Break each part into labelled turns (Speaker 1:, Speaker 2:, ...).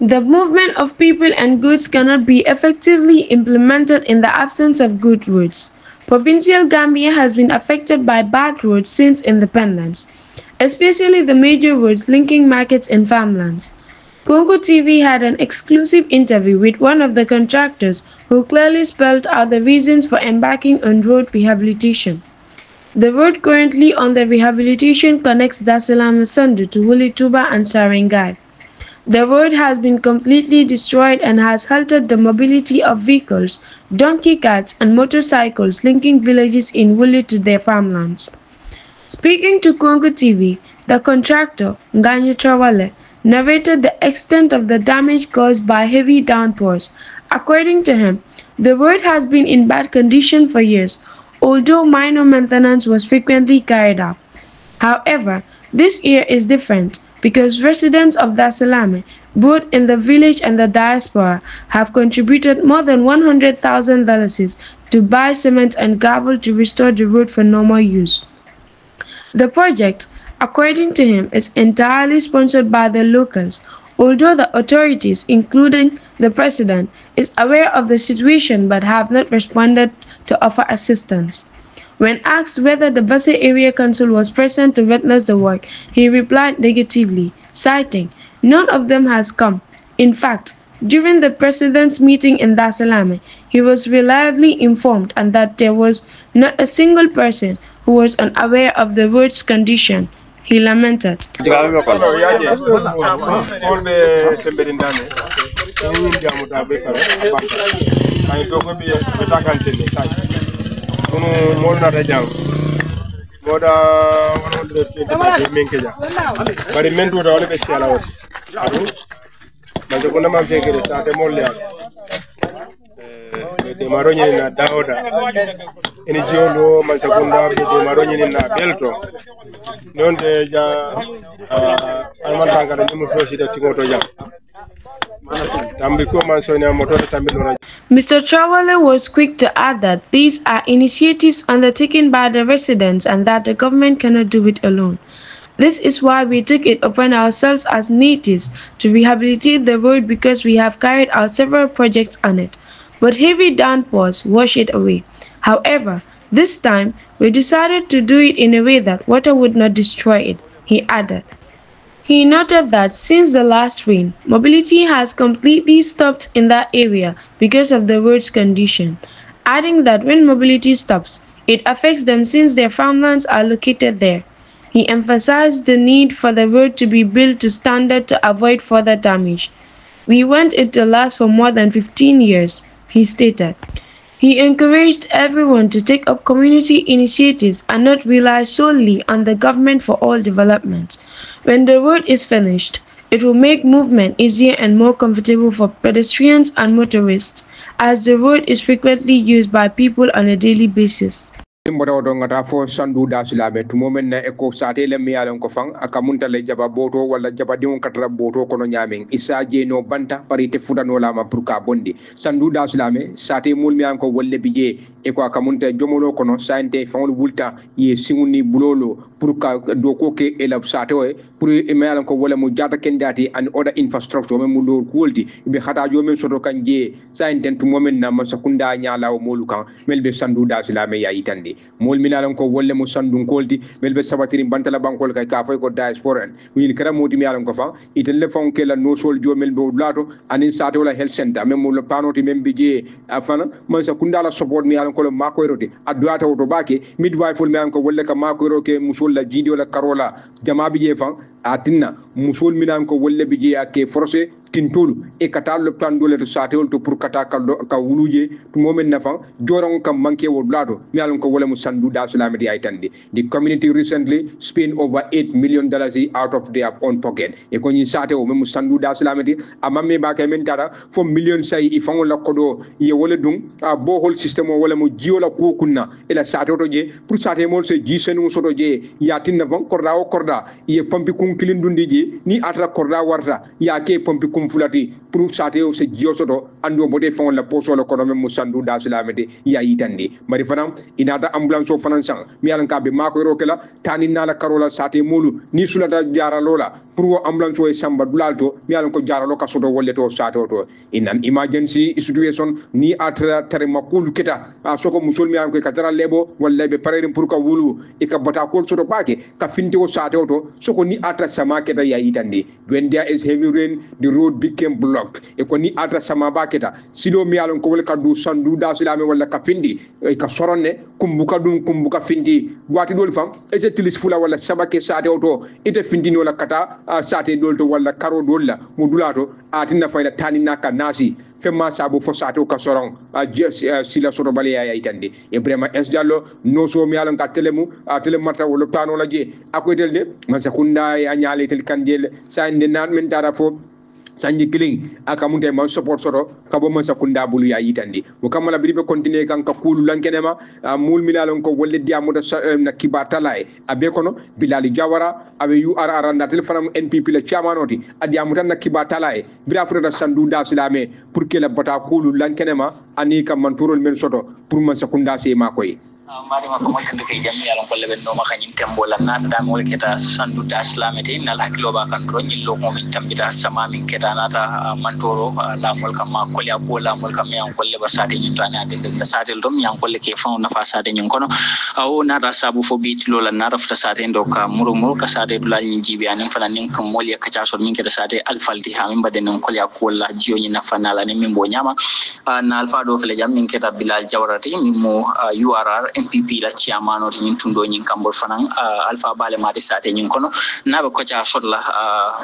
Speaker 1: The movement of people and goods cannot be effectively implemented in the absence of good roads. Provincial Gambia has been affected by bad roads since independence, especially the major roads linking markets and farmlands. Congo TV had an exclusive interview with one of the contractors who clearly spelled out the reasons for embarking on road rehabilitation. The road currently on the rehabilitation connects Dar es Salaam Sandu to Wulituba and Sarengai. The road has been completely destroyed and has halted the mobility of vehicles, donkey carts, and motorcycles linking villages in Wuli to their farmlands. Speaking to Congo TV, the contractor, Nganyo Trawale, narrated the extent of the damage caused by heavy downpours. According to him, the road has been in bad condition for years, although minor maintenance was frequently carried out. However, this year is different because residents of Dar es Salaam, both in the village and the diaspora, have contributed more than $100,000 to buy cement and gravel to restore the road for normal use. The project, according to him, is entirely sponsored by the locals, although the authorities, including the president, is aware of the situation but have not responded to offer assistance. When asked whether the Basse Area Council was present to witness the work, he replied negatively, citing, "None of them has come. In fact, during the president's meeting in Dar es Salaam, he was reliably informed and that there was not a single person who was unaware of the road's condition." He lamented.
Speaker 2: Moda 120 menkeja bari mentu da wala be siala wati adu manzo kuna mafekere sa te molya de maronye na daoda eni jolo manzo kuna de maronye na belto non de ja alman tanga de mu fosi de tingoto jam
Speaker 1: Mr. Trawale was quick to add that these are initiatives undertaken by the residents and that the government cannot do it alone. This is why we took it upon ourselves as natives to rehabilitate the road because we have carried out several projects on it, but heavy downpours wash it away. However, this time we decided to do it in a way that water would not destroy it, he added. He noted that since the last rain, mobility has completely stopped in that area because of the road's condition, adding that when mobility stops, it affects them since their farmlands are located there. He emphasized the need for the road to be built to standard to avoid further damage. "We want it to last for more than 15 years, he stated. He encouraged everyone to take up community initiatives and not rely solely on the government for all development. When the road is finished, it will make movement easier and more comfortable for pedestrians and motorists, as the road is frequently used by people on a daily basis."
Speaker 3: Mboda ngata fo sandu dasilame to moment na eko satele mi alon ko fang akamunta le jaba boto wala jaba dion katra boto kono nyamen isa je no banta parite fudano lama pour ka bondi sandu dasilame sate mul mi an ko wolle bije eko akamunta jomono kono sante fangol bulta ye singuni bulolo pour ka do ko ke elab sate o pour e mi alon ko wala mo jata kendati an oda infrastructure men mulo kuldi be khata jo men soto kanje sante to moment na masakunda nyala o molukan melbe sandu dasilame ya itande mol minalan ko wolle mo sandun kolti melbe sabatiri bantala bankol kay ka fay ko diaspora wi kara modi mi alan ko fa itelle fon ke la no sol jo melbe blato anin sate wala health center même mo le panoti même bije afana man sa kundala support mi alan ko ma ko roti adduata to bake midwife mi alan ko wolle ka ma ko roke musul la jidi wala karola jama bije fa atinna musul minan ko wolle bije ake forcé tintolu e kata le plan dole to satewol to pour kata ka wuluje to momen nafa joron kam manke wo blado mi alon ko wala mo sandu da salamati ay tande the community recently spent over $8 million out of their own pocket e ko ni satewo mo sandu da salamati amamme ba kay men tara fo million say i fango la kodo ye wala dum a bo hol system o wala mo jiola ko kunna ela satewo to je pour sate mol se ji senu soto je ya tinna van korda o korda ye pampi kun kilin dundi je ni atra korda warta ya ke pampi fulati pour sate o se jio soto ando bote fon la poso la kono mem sandu da silamete ya yitandi mari fanam inata ambulance o fanan sang mi alan ka be mako rokela tani nala karola sate mulu ni sulata jara lola pour ambulance o samba dulalto mi alan ko jara lo ka soto wolle to sate o to in an emergency situation ni atra tare makulu keta soko musul mi alan ko katara lebo walla be parere pour ka wulu e ka bata ko soto bake ka finti o sate o to soko ni atra sama keta ya yitandi when there is heavy rain the road became blocked e ko ni atra sama baketa sido mi alan ko wala ka du sandu da silame wala ka findi e ka soronne kumbuka findi wati dol fam e je tilis fula wala sabake sate o to ite findi no la kata sate dol to wala karo dol la mo dulato atina fayda tanina ka nasi femma sabu fo sate o ka soron sila soto bale ya itande e vraiment es jallo no so mi alan ka telemu telemata wala tano la je akoy de man sakunda ya nyaale tel kanjel sa inde nan men dara fo sanji killing aka munte man support soto kabo man sakunda bulu ya yitandi mo kamala bibe continue kan ka kulu lankenema mul milalon ko wolle diamu na kibata lay abe kono bilali jawara abe URR na telephone NPP le chamanoti adiamu tan na kibata lay bira fura sandu da silame pour que la bata kulu lankenema ani kam man turol men soto pour man sakunda se makoy
Speaker 4: mari ma ko mo tan kay jam yalan ko leben no ma kanyim tembo la nata da mo keta sandu da islamete nal hakilo ba kan ro nyillo mo min tambita sama min keta nata mantoro la mol kam ma ko ya ko la mol kam yan ko le ba sade nyi tane ade de sade dom yan ko le ke fa na fa sade nyi kono o nata sabu fo biti lola nata fa sade ndo ka muru ka sade dula nyi jibi anin fana nin kam mol ya kacha so min keta sade alfaldi ha min bade nin ko ya ko la jiyo nyi na fa nala ni min bo nyama na alfa do fele jam min keta bilal jawrati min mo URR MPP la chairman o nyin tundo nyin kambol fanan alpha bale mati sate nyin kono nabe ko cha sodla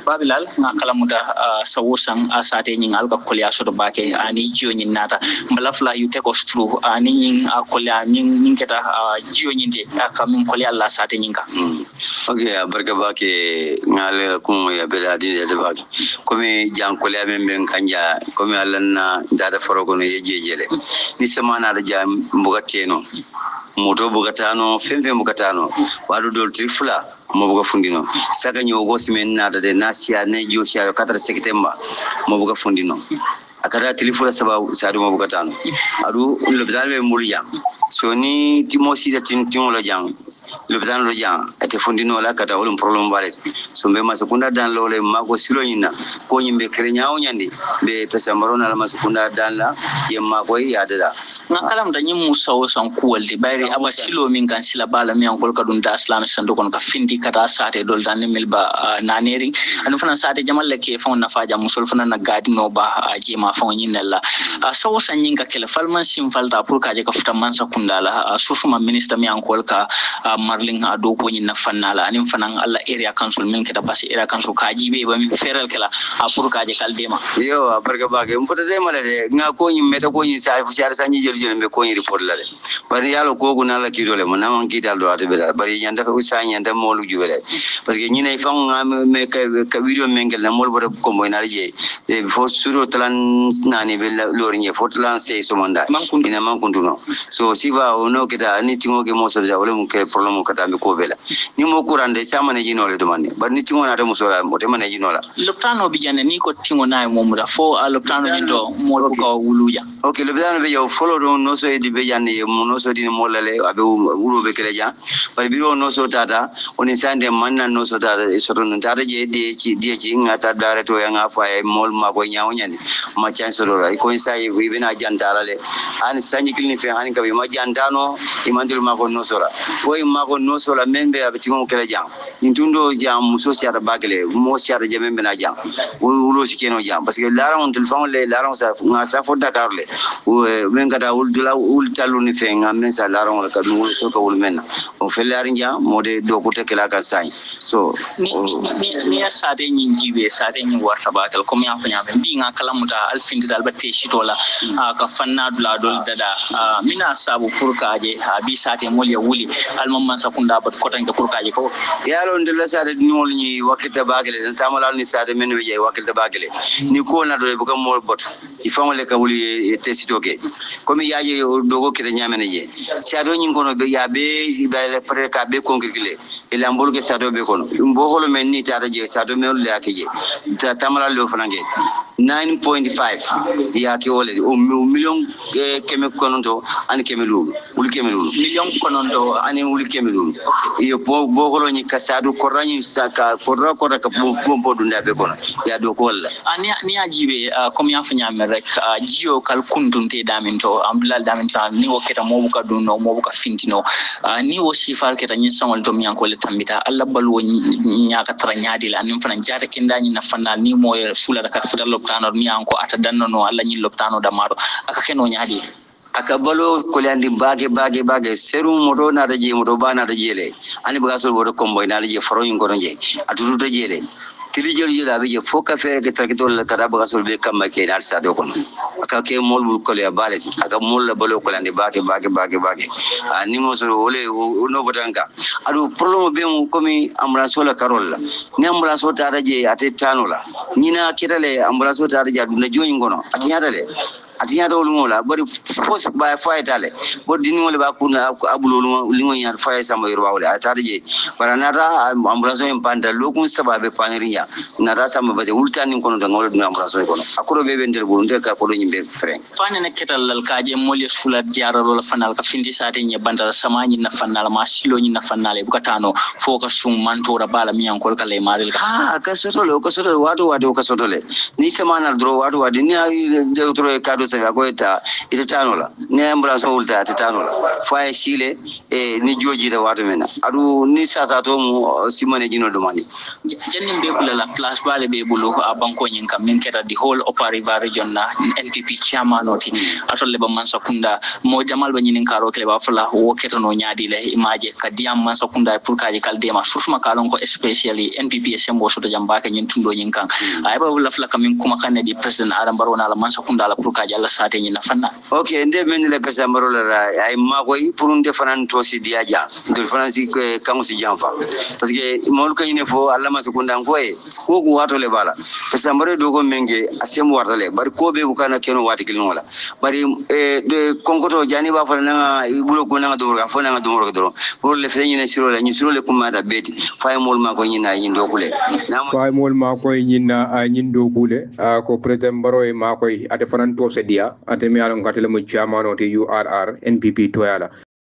Speaker 4: babilal nga kala muda sawusan sate nyin alga kolya sodo bake ani jio nyin nata mbalafla you take us through ani nyin kolya nyin keta jio nyin de aka min kolya la sate nyin ka
Speaker 5: okay barka bake ngale kum ya beladi de bake komi jang kolya men kanja komi alanna dada forogo no yejejele ni semana da jam mbugateno moto bugatano femfe bugatano wadu dol trifla mo buga fundino saka nyogo simen nata de nasia ne josia 4 septembre mo buga fundino akata trifla sababu sadu mo bugatano adu lebdalbe muluya soni timosi da timola jang lebdan lo jang ate fundino la kata wolum problem balet so be masakunda dan lole mago silo nyina ko nyimbe krenya o nyandi be pesa marona la masakunda dan la yemma koy yadada
Speaker 4: na kalam da nyim musa o san kuwalde bayri aba silo min kan sila bala mi ankol kadun da islam sando kon ka findi kata sate dol dan milba naneri anu fana sate jamal le ke fon na faja musul fana na gadi no ba jema fon nyinella sawo san nyinga kele falman sim falda pour ka je ka futa man sakunda la sufuma minister mi ankol ka marling do ko nyina fanala anim fanan alla area council min ke da basi area council ka jibe ba mi feral kala pour ka je kaldema
Speaker 5: yo barka bage mfuta de mala de nga ko nyi meta ko nyi sa fu siar sanyi jeli jeli be ko nyi report la de bari yalo ko guna la ki dole mo na man ki dal do ate be bari nyanda fa usanya nyanda molu jubele parce que ñi nay fa nga me ka video mengel na mol bo ko moy na je de fo suro talan nani be lor ñe fo talan sey so manda ina man kuntuno so siva ono kita ni tingo ke mo so ja wala mo ke problem kata mi ko bela ni mo kurande sama ne jinole do manne bar ni tingo na de mo so la mo te man jinola
Speaker 4: loptano bi jane ni ko tingo na mo muda fo loptano ni do mo ko wuluja
Speaker 5: okay loptano be yo follow do no so di be jane mo no so di mo lale abe wuro be kele ja bar biro no so tata oni sande manna no so tata so to tata je de ci ngata dare to ya nga fa mol ma ko nyaaw nyani ma chan so do ko sai wi bina jantala le an sanyi kilni fe han ka bi ma jantano imandul ma ko no so la ko ma ko no so la membe abiti mo kele jang nintundo jang muso siara bagale mo siara je membe na jang wulo sikeno jang parce que la ron tul fon le la ron sa nga sa fo Dakar le men kata wul dula wul talu ni fe nga men sa la ron ka no so ko wul men o fe la rin jang mo de do ko te kala ka sai so
Speaker 4: ni sa de nyi jibe sa de nyi warta batal ko mi afanya be bi nga kala muta alfindi dal batte shitola ka fanna dula dol dada mina sabu furkaaje bi sate mol ya wuli almamman sakunda bat kotanke furkaaje ko
Speaker 5: yalo ndela sade nyol nyi wakita bagale tamala ni sade men be jey wakita bagale ni ko na do be ko mol bot ifamole ka wuli tesitoke komi yaaje dogo kita nyamene je sado nyi ngono be ya be be pre ka be konkrikile ila mbol ke sado be kono mbo holo men ni tata je sado men le akije tamala lo fanange 9.5 ya ke wole o million keme kononto ani keme lulu uli keme lulu
Speaker 4: million kononto
Speaker 5: ani uli keme lulu iyo bogolo ni kasadu korani saka korra ka bombo dunda be kono ya do ko wala
Speaker 4: ni ajibe comme ya fanya rek jio kal kundunte daminto ambulal daminto ni woketa mobuka dunno mobuka fintino ni wo sifal keta nyi songol to miyan ko le tambita alla balwo nyaaka tara nyaadi la nim fana jaata kindani na fana ni moy fula ka futa loptano miyan ko ata danno alla nyi loptano da maro aka keno nyaadi
Speaker 5: aka balo kolyandi bage seru moto na daje moto bana dajele ani baga sol bodo komboy na daje faro yin gono je atutu dajele tilijol jela be je foka fere ke takitol kada baga sol be kamma ke dal sa do kono aka ke molbul kolya baleti aka molla balo kolyandi bage ani mo so wole no botanka adu problème be mo komi ambulance wala karolla ni ambulance wata daje ate tanola nyina kitale ambulance wata daje duna joni ngono atinya do lumola bari force by fight ale boddi ni wala ba kuna abulo lingo nyar fay sama yorwa wala atade baranata ambulance en panda lokun sababe paniriya nata sama base ultani kono ngol dum ambulance kono akoro be bendel bo ndel ka ko do nyimbe freng
Speaker 4: fane ne ketal lal kaaje molye sulat jaaralo la fanal ka findi sate nye bandal samani na fanal ma silo ni na fanale bukatano fo ka sum mantora bala miyan kol kala maril
Speaker 5: ka sotole wado ka sotole ni samana dro wado ni de dro ka do sa ko ita tanola ni ambulance ulta tanola fa shile ni joji da wado mena adu ni sasa to mu simane jino do mani
Speaker 4: jannim be bulala class bale be bulu a banko nyin kam min keta the whole upper river region na NPP chairman oti atolle ba man sakunda mo jamal ba nyinin karo kle ba fala wo keta no nyaadi le imaje kadiyam man sakunda pour kaji kaldema susma kalon ko especially NPP sembo so to jamba ka nyin tundo nyin kan ay ba wala fala kam kuma kanne di president Adam Barrow na la man sakunda la pour kaji alla sate nyin na fanna
Speaker 5: okay nde men le president Barrow la ay ma koy pour nde fanan to si dia ja de fanan si ko kam si jamfa parce que mo ko yine fo alla man sakunda ko e ko ko wato le bala president Barrow do ko menge asem warta le bari ko be bukana keno wati kilin wala bari de konkoto jani ba fa na bulo ko na do ga fo na do ro do pour le fe nyine siro le kuma da beti fay mol ma ko nyina nyin do kule
Speaker 3: fay mol ma ko nyina nyin do kule ko president Barrow ma ko ate fanan to se dia ate mi alon katele mo chairman o te URR NPP to yala